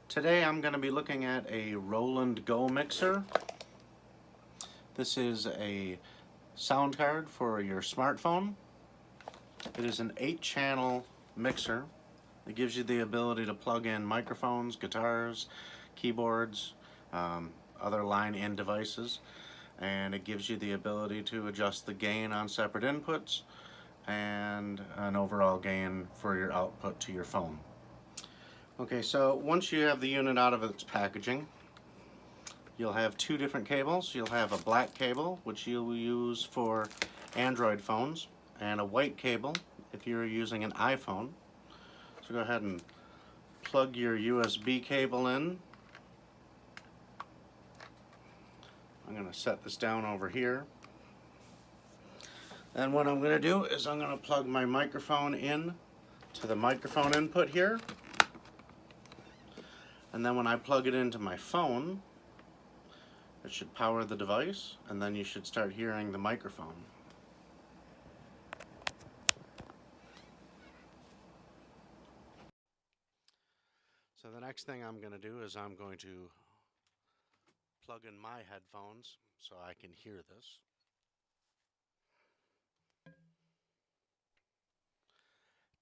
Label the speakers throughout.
Speaker 1: Today I'm going to be looking at a Roland Go mixer. This is a sound card for your smartphone. It is an 8-channel mixer. It gives you the ability to plug in microphones, guitars, keyboards, other line-in devices, and it gives you the ability to adjust the gain on separate inputs and an overall gain for your output to your phone. Okay, so once you have the unit out of its packaging, you'll have two different cables. You'll have a black cable, which you'll use for Android phones, and a white cable if you're using an iPhone. So go ahead and plug your USB cable in. I'm going to set this down over here. And what I'm going to do is I'm going to plug my microphone in to the microphone input here. And then when I plug it into my phone, it should power the device, and then you should start hearing the microphone. So the next thing I'm going to do is I'm going to plug in my headphones so I can hear this.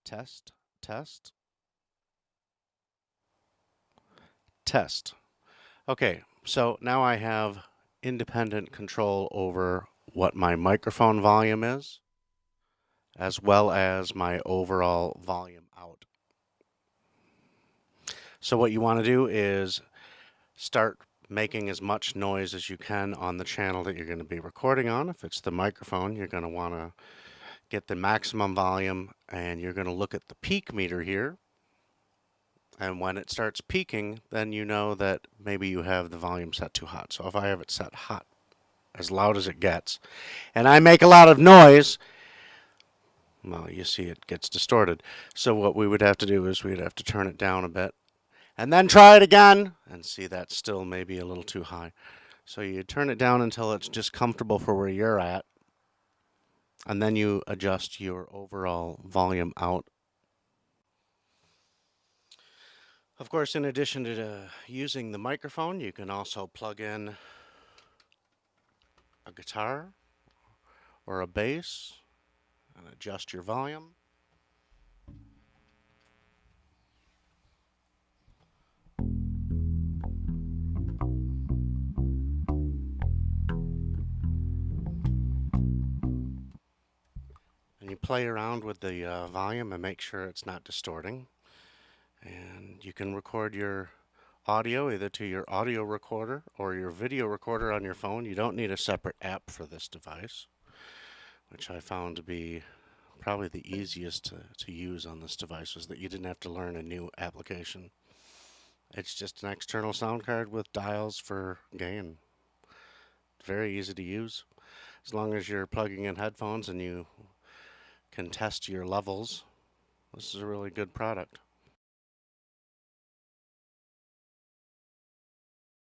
Speaker 1: Test, test, test. Okay, so now I have independent control over what my microphone volume is, as well as my overall volume out. So what you want to do is start making as much noise as you can on the channel that you're going to be recording on. If it's the microphone, you're going to want to get the maximum volume, and you're going to look at the peak meter here. And when it starts peaking, then you know that maybe you have the volume set too hot. So if I have it set hot, as loud as it gets, and I make a lot of noise, well, you see it gets distorted. So what we would have to do is we'd have to turn it down a bit, and then try it again, and see that's still maybe a little too high. So you turn it down until it's just comfortable for where you're at, and then you adjust your overall volume out. Of course, in addition to using the microphone, you can also plug in a guitar or a bass and adjust your volume. And you play around with the volume and make sure it's not distorting. And you can record your audio either to your audio recorder or your video recorder on your phone. You don't need a separate app for this device, which I found to be probably the easiest to use on this device, was that you didn't have to learn a new application. It's just an external sound card with dials for gain. Very easy to use. As long as you're plugging in headphones and you can test your levels, this is a really good product.